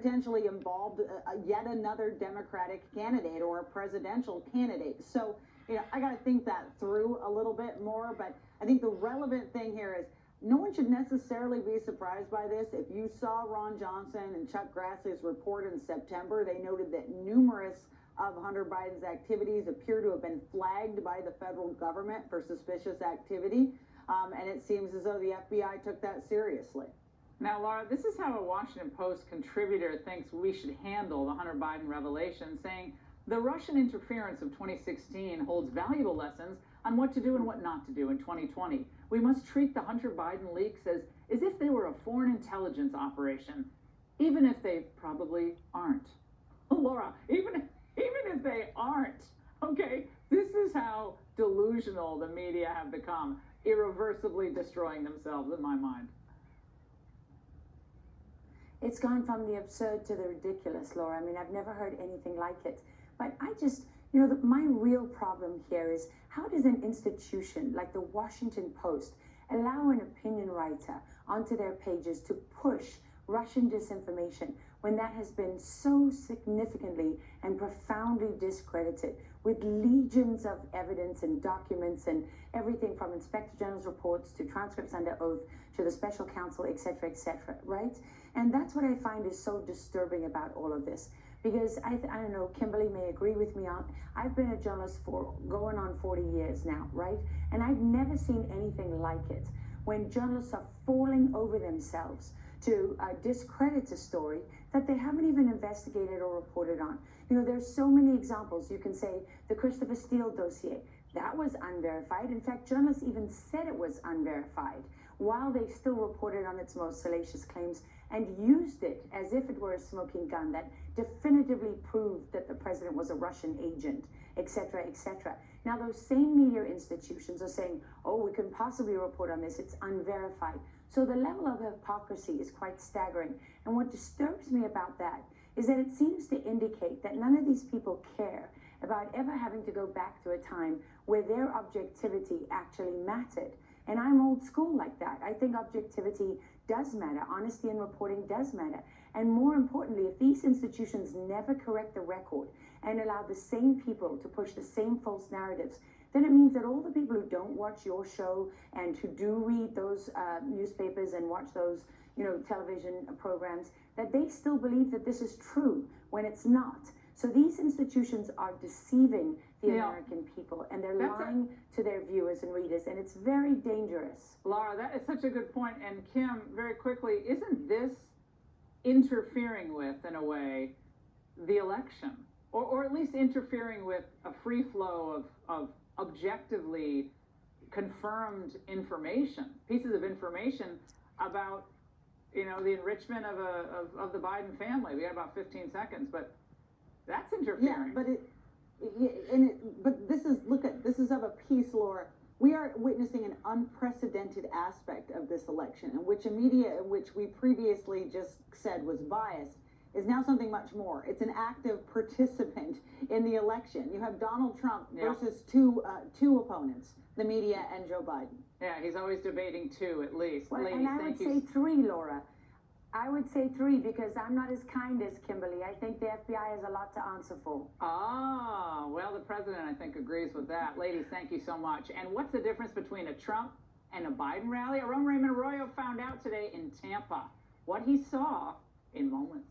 potentially involved yet another Democratic candidate or a presidential candidate. So, I got to think that through a little bit more. But I think the relevant thing here is no one should necessarily be surprised by this. If you saw Ron Johnson and Chuck Grassley's report in September, they noted that numerous of Hunter Biden's activities appear to have been flagged by the federal government for suspicious activity. And it seems as though the FBI took that seriously. Now, Laura, this is how a Washington Post contributor thinks we should handle the Hunter Biden revelation, saying the Russian interference of 2016 holds valuable lessons on what to do and what not to do in 2020. We must treat the Hunter Biden leaks as if they were a foreign intelligence operation, even if they probably aren't. Laura, even if they aren't, okay, this is how delusional the media have become, irreversibly destroying themselves in my mind. It's gone from the absurd to the ridiculous, Laura. I mean, I've never heard anything like it. But I just, my real problem here is how does an institution like the Washington Post allow an opinion writer onto their pages to push Russian disinformation when that has been so significantly and profoundly discredited with legions of evidence and documents and everything from Inspector General's reports to transcripts under oath to the special counsel, et cetera, right? And that's what I find is so disturbing about all of this. Because I don't know, Kimberly may agree with me on, I've been a journalist for going on 40 years now, right? And I've never seen anything like it. When journalists are falling over themselves to discredit a story that they haven't even investigated or reported on. There's so many examples. You can say the Christopher Steele dossier, that was unverified. In fact, journalists even said it was unverified while they still reported on its most salacious claims and used it as if it were a smoking gun that definitively proved that the president was a Russian agent, etc., etc. Now, those same media institutions are saying, oh, we couldn't possibly report on this, it's unverified. So the level of hypocrisy is quite staggering. And what disturbs me about that is that it seems to indicate that none of these people care about ever having to go back to a time where their objectivity actually mattered. And I'm old school like that. I think objectivity does matter. Honesty in reporting does matter. And more importantly, if these institutions never correct the record and allow the same people to push the same false narratives, then it means that all the people who don't watch your show and who do read those newspapers and watch those, television programs, that they still believe that this is true when it's not. So these institutions are deceiving the American people, and they're lying to their viewers and readers, and it's very dangerous. Laura, that is such a good point. And Kim, very quickly, isn't this interfering with, in a way, the election? Or at least interfering with a free flow of objectively confirmed information, pieces of information about, the enrichment of the Biden family. We got about 15 seconds, but that's interfering. Yeah, but this is of a piece, Laura. We are witnessing an unprecedented aspect of this election, in which a media in which we previously just said was biased is now something much more. It's an active participant in the election. You have Donald Trump versus two opponents, the media and Joe Biden. Yeah, he's always debating two at least. Well, Ladies, and I would say three, Laura. I would say three because I'm not as kind as Kimberly. I think the FBI has a lot to answer for. Ah, well, the president, I think, agrees with that. Ladies, thank you so much. And what's the difference between a Trump and a Biden rally? Our own Raymond Arroyo found out today in Tampa what he saw in moments.